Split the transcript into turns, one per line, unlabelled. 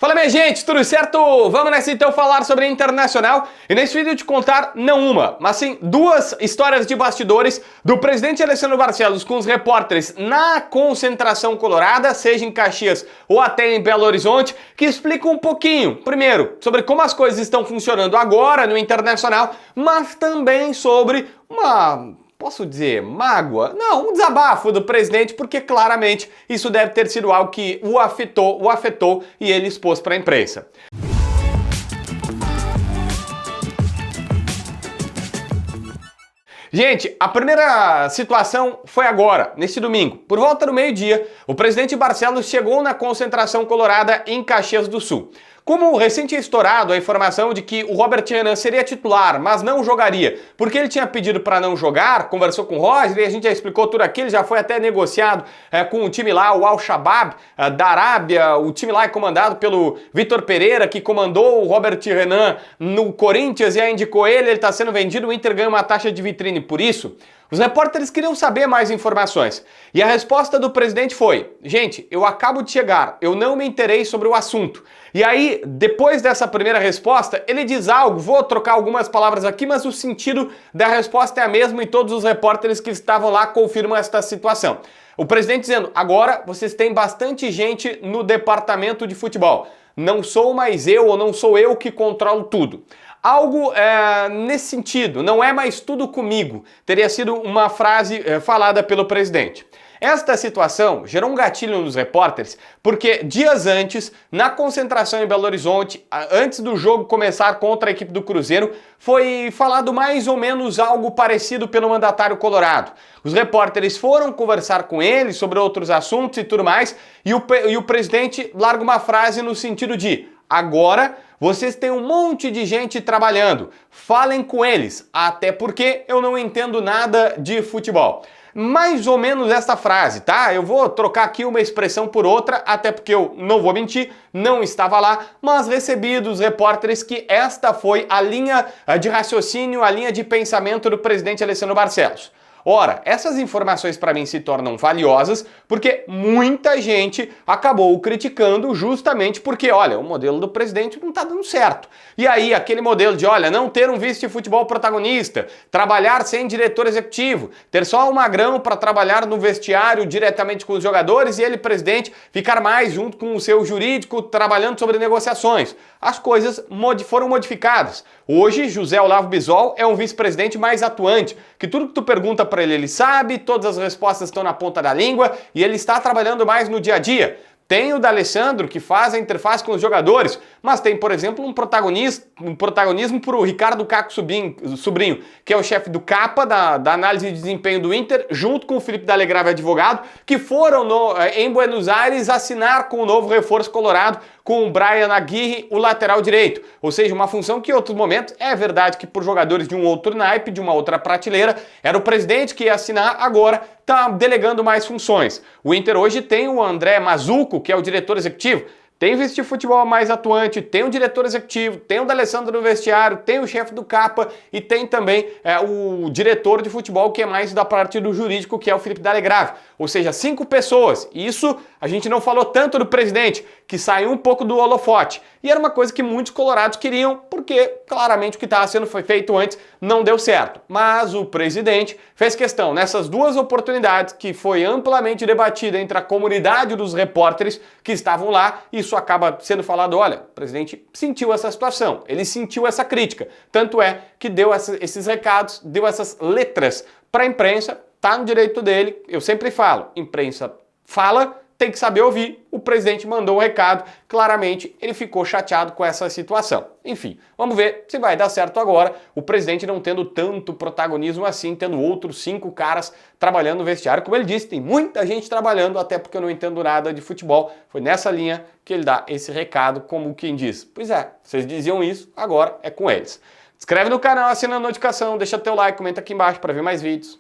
Fala minha gente, tudo certo? Vamos nessa então falar sobre a Internacional e nesse vídeo te contar não uma, mas sim duas histórias de bastidores do presidente Alessandro Barcelos com os repórteres na concentração colorada, seja em Caxias ou até em Belo Horizonte, que explicam um pouquinho, primeiro, sobre como as coisas estão funcionando agora no Internacional, mas também sobre posso dizer, mágoa? Não, um desabafo do presidente, porque claramente isso deve ter sido algo que o afetou e ele expôs para a imprensa. Gente, a primeira situação foi agora, neste domingo. Por volta do meio-dia, o presidente Barcelos chegou na concentração colorada em Caxias do Sul. Como recente estourado a informação de que o Robert Renan seria titular, mas não jogaria, porque ele tinha pedido para não jogar, conversou com o Roger e a gente já explicou tudo aquilo, já foi até negociado com o time lá, o Al-Shabaab da Arábia, o time lá é comandado pelo Vitor Pereira, que comandou o Robert Renan no Corinthians e aí indicou ele está sendo vendido, o Inter ganha uma taxa de vitrine por isso. Os repórteres queriam saber mais informações e a resposta do presidente foi: gente, eu acabo de chegar, eu não me inteirei sobre o assunto. E aí, depois dessa primeira resposta, ele diz algo, vou trocar algumas palavras aqui, mas o sentido da resposta é a mesma e todos os repórteres que estavam lá confirmam esta situação. O presidente dizendo: agora vocês têm bastante gente no departamento de futebol. Não sou mais eu ou não sou eu que controlo tudo. Algo nesse sentido, não é mais tudo comigo, teria sido uma frase falada pelo presidente. Esta situação gerou um gatilho nos repórteres, porque dias antes, na concentração em Belo Horizonte, antes do jogo começar contra a equipe do Cruzeiro, foi falado mais ou menos algo parecido pelo mandatário colorado. Os repórteres foram conversar com ele sobre outros assuntos e tudo mais, e o presidente larga uma frase no sentido de: agora vocês têm um monte de gente trabalhando, falem com eles, até porque eu não entendo nada de futebol. Mais ou menos essa frase, tá? Eu vou trocar aqui uma expressão por outra, até porque eu não vou mentir, não estava lá, mas recebi dos repórteres que esta foi a linha de raciocínio, a linha de pensamento do presidente Alessandro Barcelos. Ora, essas informações para mim se tornam valiosas porque muita gente acabou criticando justamente porque, olha, o modelo do presidente não está dando certo. E aí, aquele modelo de, olha, não ter um vice de futebol protagonista, trabalhar sem diretor executivo, ter só um magrão para trabalhar no vestiário diretamente com os jogadores e ele, presidente, ficar mais junto com o seu jurídico trabalhando sobre negociações. As coisas foram modificadas. Hoje, José Olavo Bisol é um vice-presidente mais atuante, que tudo que tu pergunta para ele sabe, todas as respostas estão na ponta da língua e ele está trabalhando mais no dia a dia. Tem o D'Alessandro, que faz a interface com os jogadores, mas tem, por exemplo, um protagonismo para o Ricardo Caco Sobrinho, que é o chefe do CAPA, da análise de desempenho do Inter, junto com o Felipe D'Alegrave, advogado, que foram em Buenos Aires assinar com o novo reforço colorado, com o Brian Aguirre, o lateral direito. Ou seja, uma função que em outros momentos, é verdade que por jogadores de um outro naipe, de uma outra prateleira, era o presidente que ia assinar, agora está delegando mais funções. O Inter hoje tem o André Mazuco, que é o diretor executivo, tem vice de futebol mais atuante, tem o diretor executivo, tem o D'Alessandro no vestiário, tem o chefe do CAPA e tem também o diretor de futebol que é mais da parte do jurídico, que é o Felipe D'Alegrave. Ou seja, 5 pessoas. E isso a gente não falou tanto do presidente, que saiu um pouco do holofote. E era uma coisa que muitos colorados queriam, porque claramente o que estava sendo feito antes não deu certo. Mas o presidente fez questão, nessas duas oportunidades, que foi amplamente debatida entre a comunidade dos repórteres que estavam lá, isso acaba sendo falado: olha, o presidente sentiu essa situação, ele sentiu essa crítica. Tanto é que deu esses recados, deu essas letras para a imprensa, tá no direito dele. Eu sempre falo, imprensa fala, tem que saber ouvir. O presidente mandou o recado, claramente ele ficou chateado com essa situação. Enfim, vamos ver se vai dar certo agora, o presidente não tendo tanto protagonismo assim, tendo outros 5 caras trabalhando no vestiário. Como ele disse, tem muita gente trabalhando, até porque eu não entendo nada de futebol. Foi nessa linha que ele dá esse recado, como quem diz: pois é, vocês diziam isso, agora é com eles. Se inscreve no canal, assina a notificação, deixa teu like, comenta aqui embaixo para ver mais vídeos.